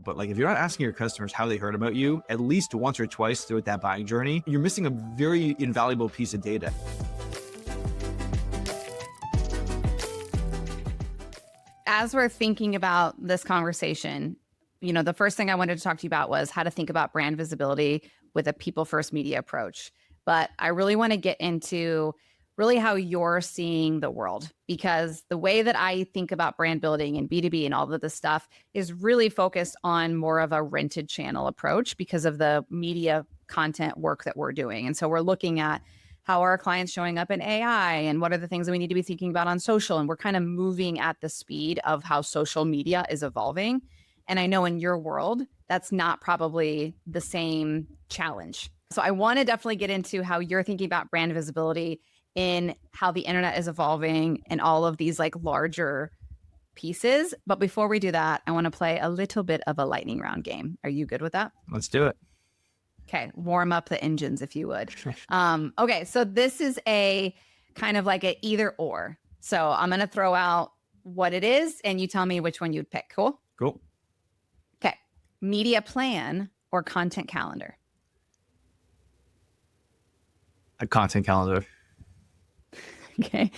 but like if you're not asking your customers how they heard about you at least once or twice throughout that buying journey, you're missing a very invaluable piece of data. As we're thinking about this conversation, the first thing I wanted to talk to you about was how to think about brand visibility with a people-first media approach. But I really want to get into really how you're seeing the world, because the way that I think about brand building and B2B and all of this stuff is really focused on more of a rented channel approach because of the media content work that we're doing. And so we're looking at how are our clients showing up in AI and what are the things that we need to be thinking about on social. And we're kind of moving at the speed of how social media is evolving. And I know in your world, that's not probably the same challenge. So I want to definitely get into how you're thinking about brand visibility in how the internet is evolving and all of these like larger pieces. But before we do that, I want to play a little bit of a lightning round game. Are you good with that? Let's do it. Okay. Warm up the engines, if you would. Okay. So this is a kind of like an either or. So I'm going to throw out what it is and you tell me which one you'd pick. Cool? Cool. Okay. Media plan or content calendar? A content calendar. Okay.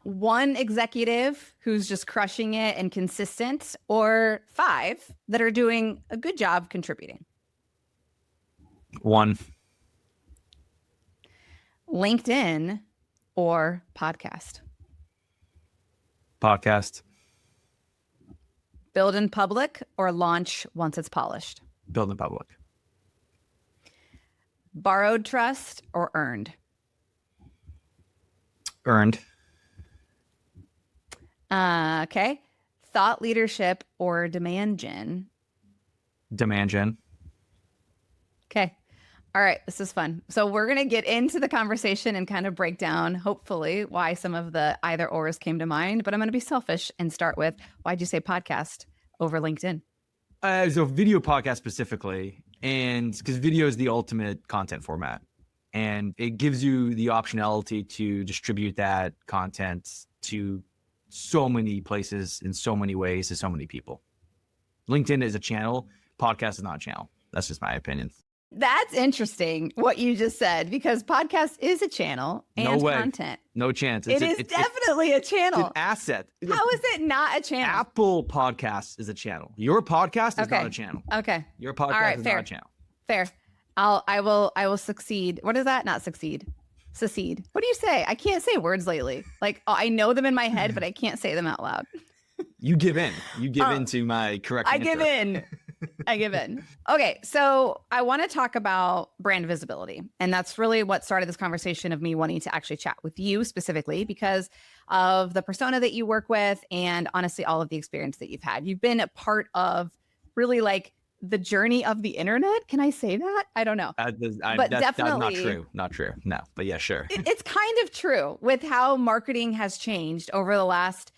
One executive who's just crushing it and consistent, or 5 that are doing a good job contributing? 1. LinkedIn or podcast? Podcast. Build in public or launch once it's polished? Build in public. Borrowed trust or earned? Earned. Okay. Thought leadership or demand gen? Demand gen. Okay. All right. This is fun. So we're going to get into the conversation and kind of break down, hopefully, why some of the either ors came to mind. But I'm going to be selfish and start with, why'd you say podcast over LinkedIn? So video podcast specifically, and because video is the ultimate content format. And it gives you the optionality to distribute that content to so many places in so many ways to so many people. LinkedIn is a channel. Podcast is not a channel. That's just my opinion. That's interesting what you just said, because podcast is a channel and No way. content. No chance. It is definitely a channel. It's an asset. How is it not a channel? Apple Podcasts is a channel. Your podcast is not a channel. Okay. Your podcast is not a channel. Fair. I will succeed. What is that? Not succeed. Secede. What do you say? I can't say words lately. Like, I know them in my head, but I can't say them out loud. You give in. You give in to my correct answer. I give in. Okay. So I want to talk about brand visibility. And that's really what started this conversation of me wanting to actually chat with you specifically because of the persona that you work with and honestly, all of the experience that you've had. You've been a part of really like the journey of the internet. Can I say that? I don't know. But definitely that's not true. Not true. No, but yeah, sure. It's kind of true with how marketing has changed over the last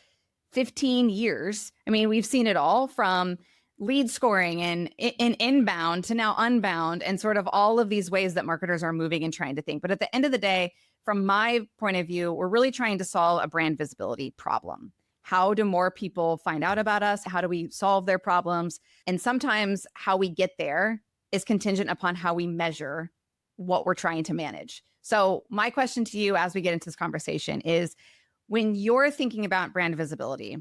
15 years. I mean, we've seen it all from lead scoring and in inbound to now unbound and sort of all of these ways that marketers are moving and trying to think. But at the end of the day, from my point of view, we're really trying to solve a brand visibility problem. How do more people find out about us? How do we solve their problems? And sometimes how we get there is contingent upon how we measure what we're trying to manage. So my question to you as we get into this conversation is, when you're thinking about brand visibility,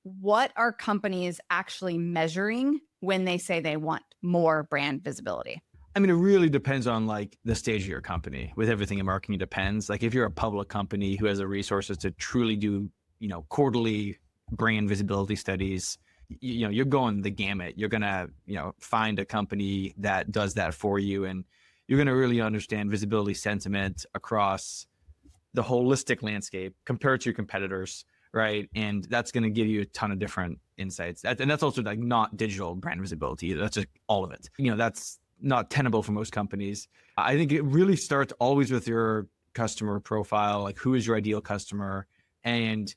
what are companies actually measuring when they say they want more brand visibility? I mean, it really depends on like the stage of your company. With everything in marketing, it depends. Like if you're a public company who has the resources to truly do, quarterly brand visibility studies, you're going the gamut. You're going to, find a company that does that for you. And you're going to really understand visibility sentiment across the holistic landscape compared to your competitors, right? And that's going to give you a ton of different insights. And that's also like not digital brand visibility. That's just all of it. That's not tenable for most companies. I think it really starts always with your customer profile, like who is your ideal customer, and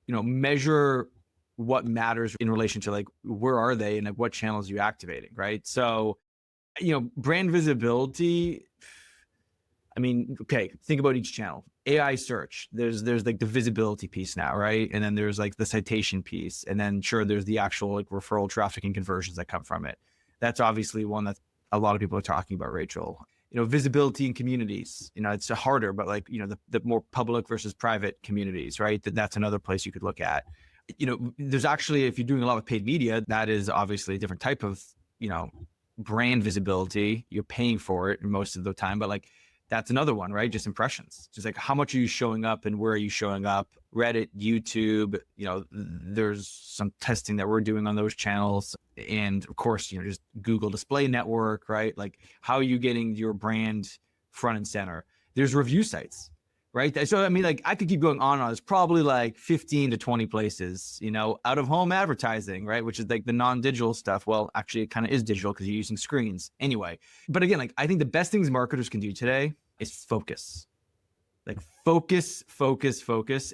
measure what matters in relation to like where are they and like what channels are you activating, right? So, brand visibility, I mean, okay, think about each channel. AI search, there's like the visibility piece now, right? And then there's like the citation piece. And then sure, there's the actual like referral traffic and conversions that come from it. That's obviously one that a lot of people are talking about, Rachel. Visibility in communities, it's harder, but like, the more public versus private communities, right? That's another place you could look at. There's actually, if you're doing a lot of paid media, that is obviously a different type of, brand visibility. You're paying for it most of the time, but like, that's another one, right? Just impressions. Just like how much are you showing up and where are you showing up? Reddit, YouTube, there's some testing that we're doing on those channels. And of course, just Google Display Network, right? Like how are you getting your brand front and center? There's review sites, right? So, I mean, like I could keep going on and on. There's probably like 15 to 20 places, out of home advertising, right? Which is like the non-digital stuff. Well, actually it kind of is digital because you're using screens anyway. But again, like I think the best things marketers can do today is focus. Like focus,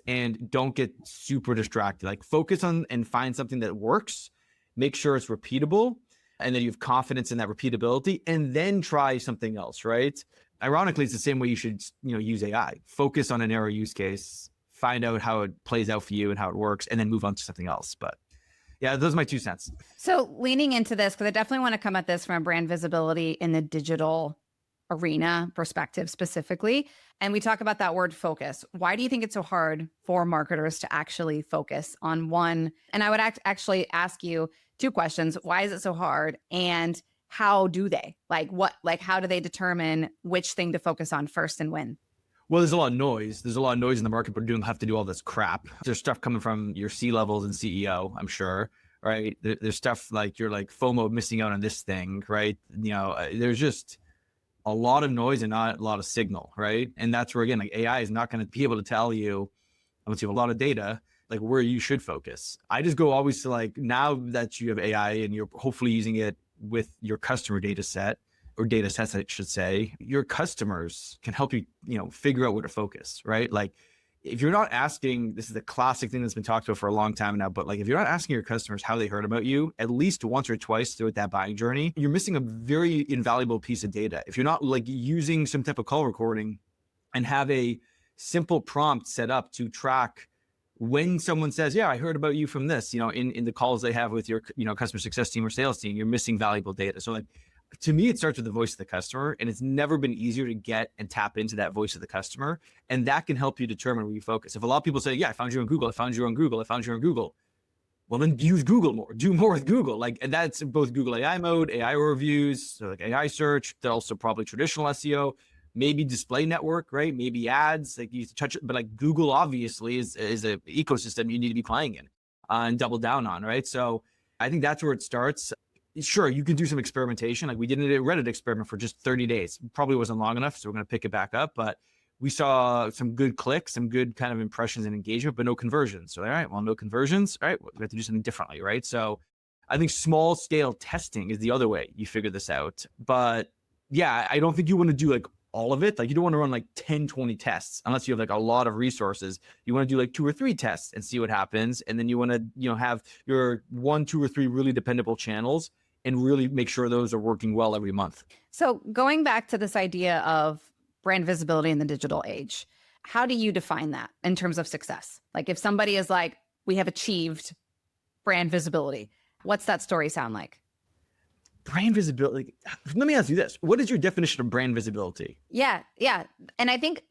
and don't get super distracted. Like focus on and find something that works, make sure it's repeatable, and then you have confidence in that repeatability, and then try something else, right? Ironically, it's the same way you should, use AI. Focus on a narrow use case, find out how it plays out for you and how it works, and then move on to something else. But yeah, those are my 2 cents. So leaning into this, because I definitely want to come at this from a brand visibility in the digital arena perspective specifically. And we talk about that word focus. Why do you think it's so hard for marketers to actually focus on one? And I would actually ask you 2 questions. Why is it so hard? And how do they? How do they determine which thing to focus on first and when? Well, there's a lot of noise. There's a lot of noise in the market, but you don't have to do all this crap. There's stuff coming from your C-levels and CEO, I'm sure, right? There's stuff like you're like FOMO missing out on this thing, right? There's just a lot of noise and not a lot of signal, right? And that's where, again, like AI is not going to be able to tell you, unless you have a lot of data, like where you should focus. I just go always to like, now that you have AI and you're hopefully using it with your customer data set, or data sets, I should say, your customers can help you, figure out where to focus, right? Like if you're not asking, this is a classic thing that's been talked about for a long time now, but like if you're not asking your customers how they heard about you at least once or twice throughout that buying journey, you're missing a very invaluable piece of data. If you're not like using some type of call recording and have a simple prompt set up to track when someone says, yeah, I heard about you from this, in the calls they have with your, customer success team or sales team, you're missing valuable data. So like, to me, it starts with the voice of the customer, and it's never been easier to get and tap into that voice of the customer. And that can help you determine where you focus. If a lot of people say, yeah, I found you on Google, I found you on Google, I found you on Google. Well, then use Google more, do more with Google. Like, and that's both Google AI mode, AI reviews, so like AI search, they're also probably traditional SEO, maybe display network, right? Maybe ads, like you touch it, but like Google obviously is an ecosystem you need to be playing in and double down on, right? So I think that's where it starts. Sure, you can do some experimentation. Like we did a Reddit experiment for just 30 days. Probably wasn't long enough, so we're going to pick it back up. But we saw some good clicks, some good kind of impressions and engagement, but no conversions. So, all right, well, no conversions. All right, we have to do something differently, right? So I think small scale testing is the other way you figure this out. But yeah, I don't think you want to do like all of it. Like you don't want to run like 10, 20 tests unless you have like a lot of resources. You want to do like 2 or 3 tests and see what happens. And then you want to, have your 1, 2, or 3 really dependable channels and really make sure those are working well every month. So going back to this idea of brand visibility in the digital age, how do you define that in terms of success? Like if somebody is like, we have achieved brand visibility, what's that story sound like? Brand visibility. Let me ask you this. What is your definition of brand visibility? Yeah. And I think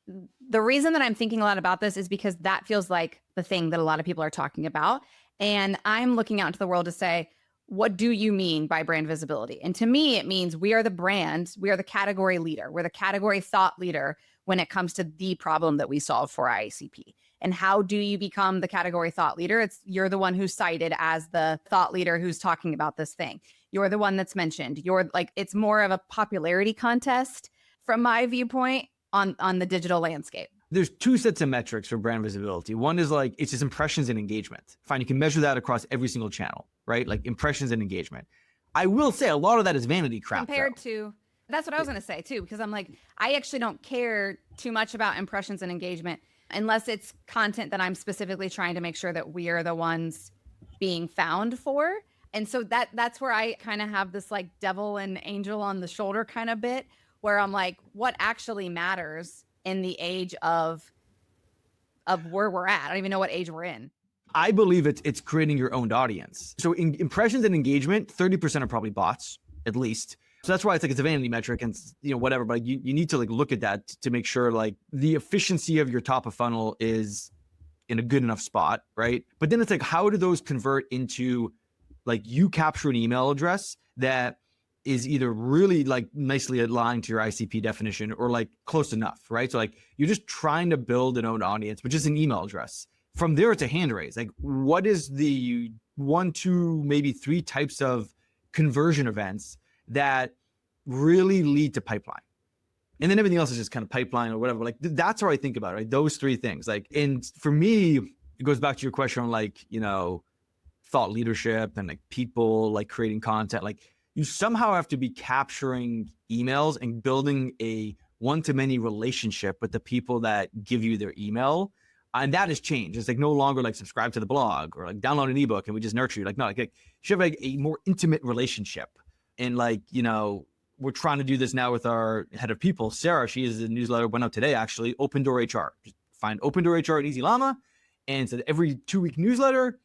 the reason that I'm thinking a lot about this is because that feels like the thing that a lot of people are talking about. And I'm looking out into the world to say, what do you mean by brand visibility? And to me, it means we are the brand, we are the category leader, we're the category thought leader when it comes to the problem that we solve for ICP. And how do you become the category thought leader? You're the one who's cited as the thought leader who's talking about this thing. You're the one that's mentioned. You're like, it's more of a popularity contest from my viewpoint on the digital landscape. There's 2 sets of metrics for brand visibility. One is like, it's just impressions and engagement. Fine, you can measure that across every single channel, right? Like impressions and engagement. I will say a lot of that is vanity crap. Compared to, that's what I was going to say too, because I'm like, I actually don't care too much about impressions and engagement unless it's content that I'm specifically trying to make sure that we are the ones being found for. And so that's where I kind of have this like devil and angel on the shoulder kind of bit, where I'm like, what actually matters in the age of where we're at? I don't even know what age we're in. I believe it's creating your own audience. So in impressions and engagement, 30% are probably bots, at least. So that's why it's like it's a vanity metric and whatever, but you need to like look at that to make sure like the efficiency of your top of funnel is in a good enough spot, right? But then it's like, how do those convert into like you capture an email address that is either really like nicely aligned to your ICP definition or like close enough, right? So like you're just trying to build an own audience, which is an email address. From there, it's a hand raise. Like what is the 1, 2, maybe 3 types of conversion events that really lead to pipeline? And then everything else is just kind of pipeline or whatever. Like that's how I think about it, right? Those 3 things. Like, and for me, it goes back to your question on like, thought leadership and like people like creating content. Like you somehow have to be capturing emails and building a one-to-many relationship with the people that give you their email. And that has changed. It's like no longer like subscribe to the blog or like download an ebook and we just nurture you. Like, no, like you should have like a more intimate relationship. And like, we're trying to do this now with our head of people, Sarah. She is a newsletter, went out today, actually, Open Door HR. Just find Open Door HR at EasyLlama. And so every 2-week newsletter,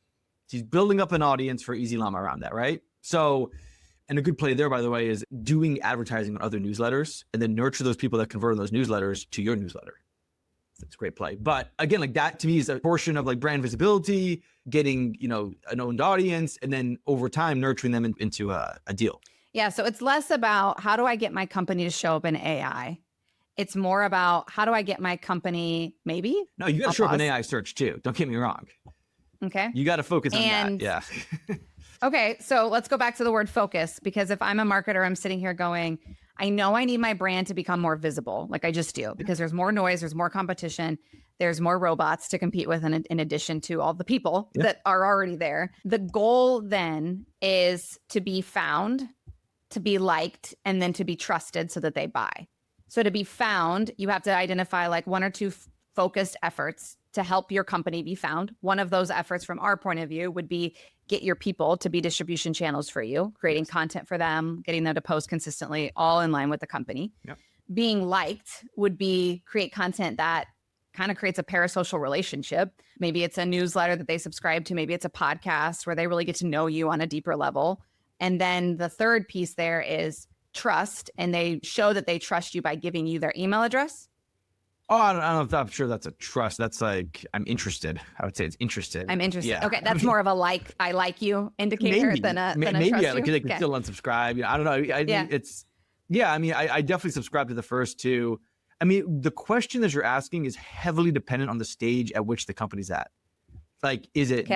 she's building up an audience for EasyLlama around that, right? So, and a good play there, by the way, is doing advertising on other newsletters and then nurture those people that convert those newsletters to your newsletter. That's a great play. But again, like that to me is a portion of like brand visibility, getting, an owned audience, and then over time, nurturing them into a deal. Yeah. So it's less about how do I get my company to show up in AI? It's more about how do I get my company maybe? No, you got to show up in AI search too. Don't get me wrong. Okay. You got to focus on that. Yeah. Okay. So let's go back to the word focus, because if I'm a marketer, I'm sitting here going, I know I need my brand to become more visible. Like I just do, because there's more noise, there's more competition, there's more robots to compete with in addition to all the people that are already there. The goal then is to be found, to be liked, and then to be trusted so that they buy. So to be found, you have to identify like 1 or 2 focused efforts to help your company be found. One of those efforts from our point of view would be get your people to be distribution channels for you, creating content for them, getting them to post consistently, all in line with the company. Yep. Being liked would be create content that kind of creates a parasocial relationship. Maybe it's a newsletter that they subscribe to. Maybe it's a podcast where they really get to know you on a deeper level. And then the third piece there is trust, and they show that they trust you by giving you their email address. Oh, I don't know if I'm sure that's a trust. That's like, I'm interested. I would say it's interested. I'm interested. Yeah. Okay. That's more of a I like you indicator maybe, than a maybe, trust yeah, like you. they can still unsubscribe. I don't know. I definitely subscribe to the first 2. I mean, the question that you're asking is heavily dependent on the stage at which the company's at. Like, is it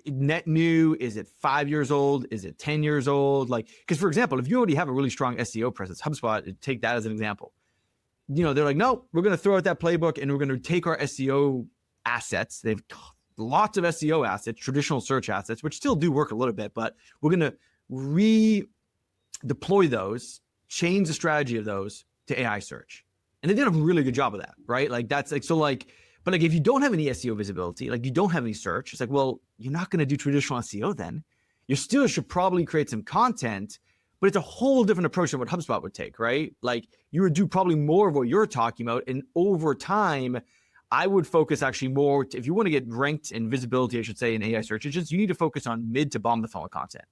net new? Is it 5 years old? Is it 10 years old? Like, because for example, if you already have a really strong SEO presence, HubSpot, take that as an example. They're like, no, we're going to throw out that playbook and we're going to take our SEO assets. They've lots of SEO assets, traditional search assets, which still do work a little bit, but we're going to redeploy those, change the strategy of those to AI search. And they did a really good job of that, right? Like that's like, so like, but like if you don't have any SEO visibility, like you don't have any search, it's like, well, you're not going to do traditional SEO then. You still should probably create some content, but it's a whole different approach than what HubSpot would take, right? Like you would do probably more of what you're talking about. And over time, I would focus actually more, if you want to get ranked in visibility, I should say, in AI search engines, you need to focus on mid to bottom of the funnel content.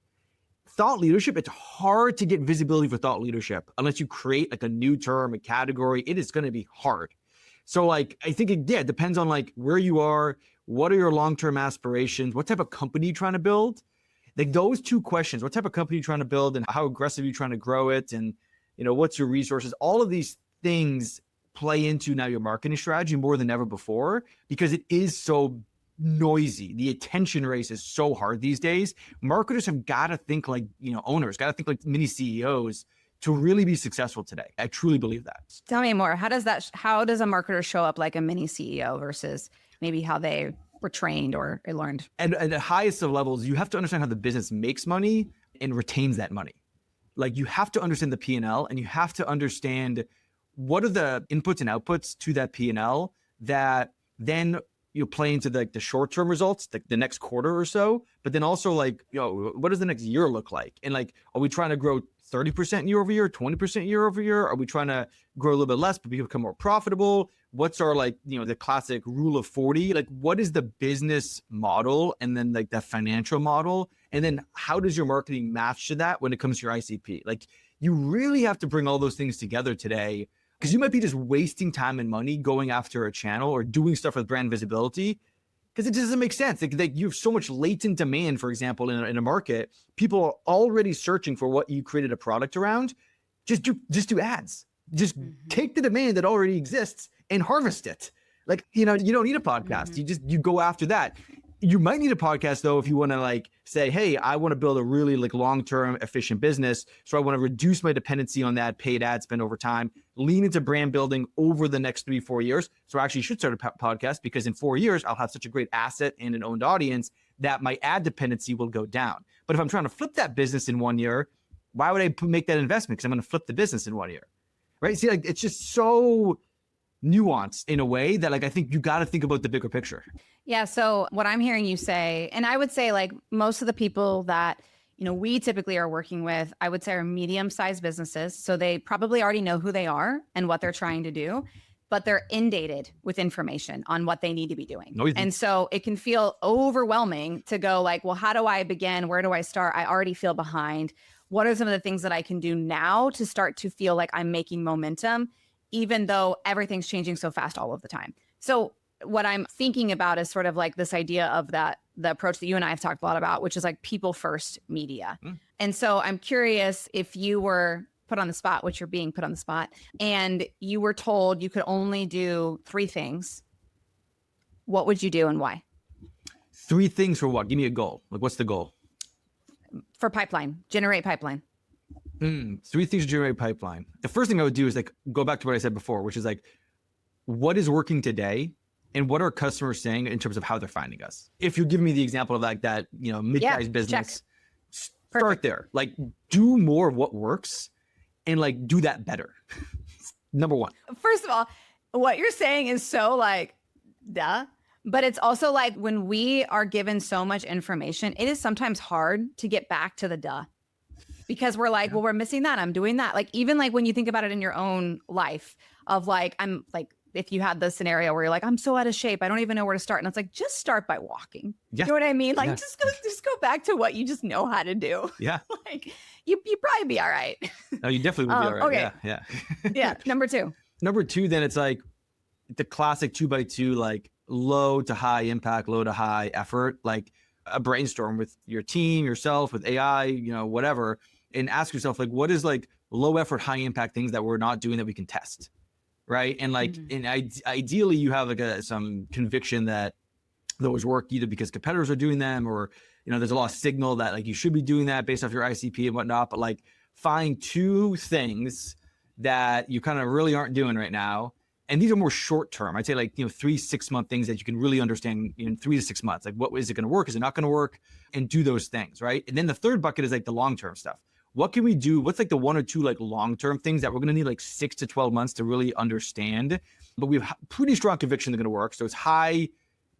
Thought leadership, it's hard to get visibility for thought leadership unless you create like a new term, a category. It is going to be hard. So like, I think it depends on like where you are, what are your long-term aspirations, what type of company you're trying to build. Like those 2 questions, what type of company you're trying to build and how aggressive you're trying to grow it, and what's your resources, all of these things play into now your marketing strategy more than ever before, because it is so noisy. The attention race is so hard these days. Marketers have got to think like, owners, got to think like mini CEOs to really be successful today. I truly believe that. Tell me more. How does a marketer show up like a mini CEO versus maybe how they were trained or learned? And at the highest of levels, you have to understand how the business makes money and retains that money. Like you have to understand the P&L, and you have to understand what are the inputs and outputs to that P&L that then you play into the short-term results, the next quarter or so, but then also like, what does the next year look like? And like, are we trying to grow 30% year over year, 20% year over year? Are we trying to grow a little bit less, but become more profitable? What's our like, the classic rule of 40? Like, what is the business model? And then like the financial model? And then how does your marketing match to that when it comes to your ICP? Like, you really have to bring all those things together today, because you might be just wasting time and money going after a channel or doing stuff with brand visibility, because it doesn't make sense. Like you have so much latent demand, for example, in a market. People are already searching for what you created a product around. Just do ads. Just take the demand that already exists and harvest it. Like, you don't need a podcast. You go after that. You might need a podcast though, if you want to like say, hey, I want to build a really like long-term efficient business. So I want to reduce my dependency on that paid ad spend over time, lean into brand building over the next 3-4 years. So I actually should start a podcast, because in 4 years, I'll have such a great asset and an owned audience that my ad dependency will go down. But if I'm trying to flip that business in 1 year, why would I make that investment? Because I'm going to flip the business in 1 year, right? See, like it's just so nuanced in a way that like, I think you got to think about the bigger picture. Yeah. So what I'm hearing you say, and I would say like most of the people that, we typically are working with, I would say are medium-sized businesses. So they probably already know who they are and what they're trying to do, but they're inundated with information on what they need to be doing. And so it can feel overwhelming to go like, well, how do I begin? Where do I start? I already feel behind. What are some of the things that I can do now to start to feel like I'm making momentum, even though everything's changing so fast all of the time? So what I'm thinking about is sort of like this idea of the approach that you and I have talked a lot about, which is like people first media. And so I'm curious, if you were put on the spot, which you're being put on the spot, and you were told you could only do 3 things, what would you do and why? 3 things for what? Give me a goal. Like, what's the goal? For pipeline, generate pipeline. 3 things to generate pipeline. The first thing I would do is like go back to what I said before, which is like, what is working today and what are customers saying in terms of how they're finding us? If you're giving me the example of like that, mid-sized business, start there. Like, do more of what works and like do that better. Number 1. First of all, what you're saying is so like, duh. But it's also like when we are given so much information, it is sometimes hard to get back to the duh. Because we're like, well, we're missing that. I'm doing that. Like, even like when you think about it in your own life of like, I'm like, if you had the scenario where you're like, I'm so out of shape, I don't even know where to start. And it's like, just start by walking. Yeah. You know what I mean? Like, just go back to what you just know how to do. Yeah. Like, you probably be all right. No, you definitely would be all right. Okay. Yeah. Yeah. Number 2. Number 2, then it's like the classic 2x2, like low to high impact, low to high effort, like a brainstorm with your team, yourself, with AI, whatever, and ask yourself, like, what is like low effort, high impact things that we're not doing that we can test, right? And like, and ideally you have like some conviction that those work, either because competitors are doing them or, there's a lot of signal that like you should be doing that based off your ICP and whatnot, but like find 2 things that you kind of really aren't doing right now. And these are more short term. I'd say like, 3-6 month things that you can really understand in 3 to 6 months. Like, what is it going to work? Is it not going to work? And do those things, right? And then the third bucket is like the long-term stuff. What can we do? What's like the 1 or 2 like long-term things that we're going to need like 6 to 12 months to really understand, but we have pretty strong conviction they're going to work. So it's high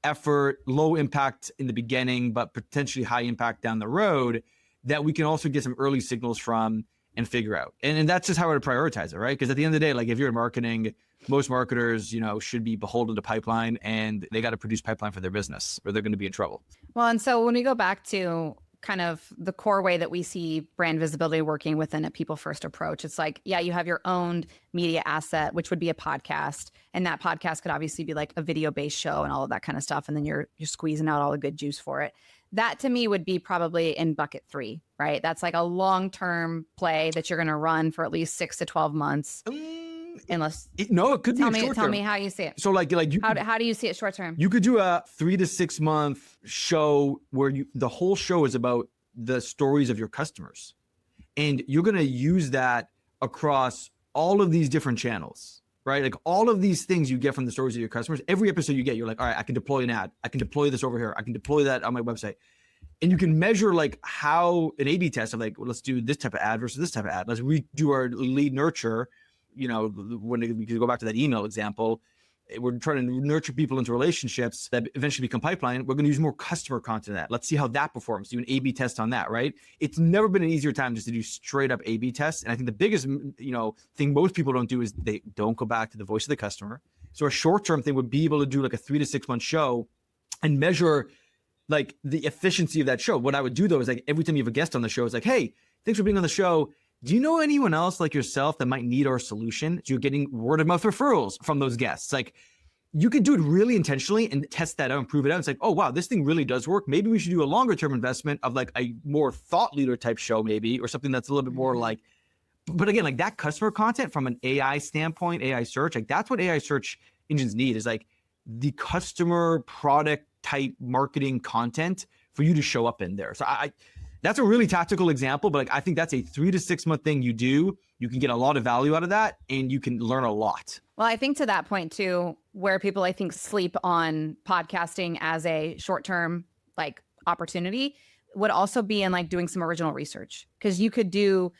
effort, low impact in the beginning, but potentially high impact down the road that we can also get some early signals from and figure out. And that's just how I would prioritize it, right? Because at the end of the day, like if you're in marketing, most marketers, should be beholden to pipeline, and they got to produce pipeline for their business or they're going to be in trouble. Well, and so when we go back to kind of the core way that we see brand visibility working within a people first approach, it's like, yeah, you have your owned media asset, which would be a podcast. And that podcast could obviously be like a video based show and all of that kind of stuff. And then you're squeezing out all the good juice for it. That to me would be probably in bucket 3, right? That's like a long-term play that you're going to run for at least 6 to 12 months. Unless it could be short term. Tell me how you see it. So like you how do you see it short term? You could do a 3 to 6 month show where the whole show is about the stories of your customers, and you're going to use that across all of these different channels, right? Like all of these things you get from the stories of your customers. Every episode you get, you're like, all right, I can deploy an ad. I can deploy this over here. I can deploy that on my website. And you can measure like how an A/B test of like, well, let's do this type of ad versus this type of ad. Let's redo our lead nurture. When we could go back to that email example, we're trying to nurture people into relationships that eventually become pipeline. We're going to use more customer content in that. Let's see how that performs. Do an A/B test on that, right? It's never been an easier time just to do straight up A/B tests. And I think the biggest, thing most people don't do is they don't go back to the voice of the customer. So a short-term thing would be able to do like a 3 to 6 month show and measure like the efficiency of that show. What I would do though is like every time you have a guest on the show, it's like, hey, thanks for being on the show. Do you know anyone else like yourself that might need our solution? So you're getting word of mouth referrals from those guests. Like you could do it really intentionally and test that out and prove it out. It's like, oh, wow, this thing really does work. Maybe we should do a longer term investment of like a more thought leader type show maybe, or something that's a little bit more like, but again, like that customer content from an AI standpoint, AI search, like that's what AI search engines need is like the customer product type marketing content for you to show up in there. So that's a really tactical example, but like, I think that's a 3 to 6 month thing you do. You can get a lot of value out of that and you can learn a lot. Well, I think to that point too, where people I think sleep on podcasting as a short-term like opportunity would also be in like doing some original research, because you could do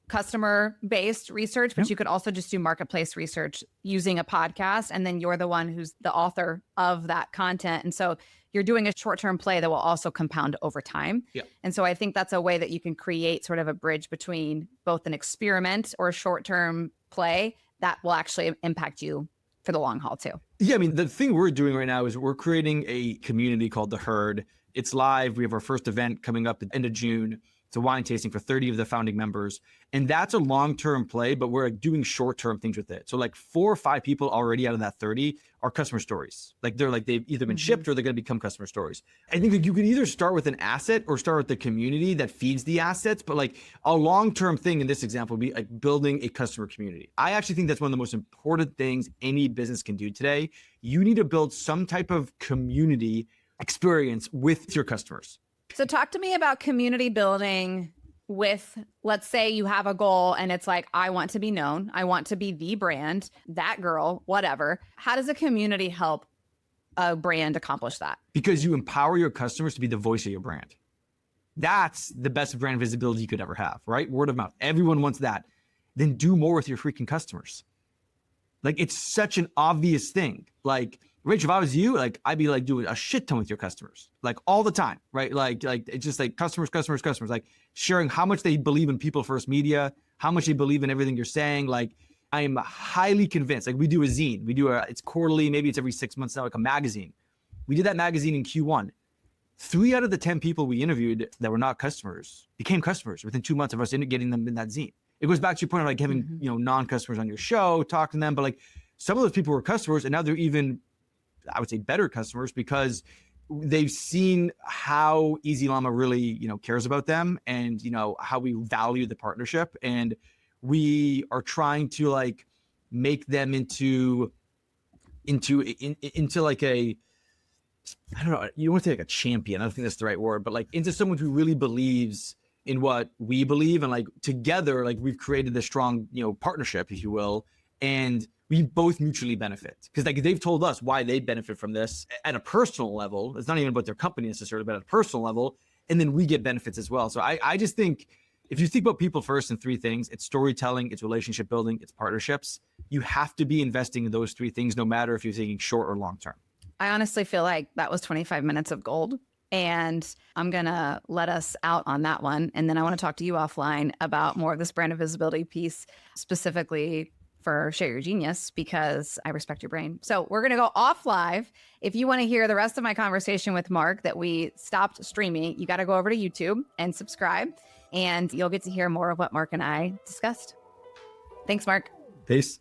customer-based research, but you could also just do marketplace research using a podcast. And then you're the one who's the author of that content. And so you're doing a short-term play that will also compound over time. Yeah. And so I think that's a way that you can create sort of a bridge between both an experiment or a short-term play that will actually impact you for the long haul too. Yeah, I mean, the thing we're doing right now is we're creating a community called The Herd. It's live. We have our first event coming up at the end of June. It's a wine tasting for 30 of the founding members. And that's a long-term play, but we're like doing short-term things with it. So like 4 or 5 people already out of that 30 are customer stories. Like they've either been shipped or they're going to become customer stories. I think that you can either start with an asset or start with the community that feeds the assets. But like a long-term thing in this example would be like building a customer community. I actually think that's one of the most important things any business can do today. You need to build some type of community experience with your customers. So talk to me about community building with, let's say you have a goal and it's like, I want to be known. I want to be the brand, that girl, whatever. How does a community help a brand accomplish that? Because you empower your customers to be the voice of your brand. That's the best brand visibility you could ever have, right? Word of mouth. Everyone wants that. Then do more with your freaking customers. Like it's such an obvious thing. Like, Rach, if I was you, like I'd be like doing a shit ton with your customers, like all the time, right? Like it's just like customers, like sharing how much they believe in people first media, how much they believe in everything you're saying. Like I am highly convinced, like we do a zine, it's quarterly, maybe it's every 6 months now, like a magazine. We did that magazine in Q1. 3 out of the 10 people we interviewed that were not customers became customers within 2 months of us getting them in that zine. It goes back to your point of like having, non-customers on your show, talking to them, but like some of those people were customers and now they're even, I would say, better customers because they've seen how EasyLlama really, cares about them and, how we value the partnership. And we are trying to like make them into like a, I don't know, you want to say like a champion. I don't think that's the right word, but like into someone who really believes in what we believe. And like together, like we've created this strong, partnership, if you will. And we both mutually benefit because like they've told us why they benefit from this at a personal level. It's not even about their company necessarily, but at a personal level. And then we get benefits as well. So I just think if you think about people first in 3 things, it's storytelling, it's relationship building, it's partnerships. You have to be investing in those 3 things, no matter if you're thinking short or long term. I honestly feel like that was 25 minutes of gold. And I'm going to let us out on that one. And then I want to talk to you offline about more of this brand of visibility piece, specifically for Share Your Genius, because I respect your brain. So we're going to go off live. If you want to hear the rest of my conversation with Mark that we stopped streaming, you got to go over to YouTube and subscribe, and you'll get to hear more of what Mark and I discussed. Thanks, Mark. Peace.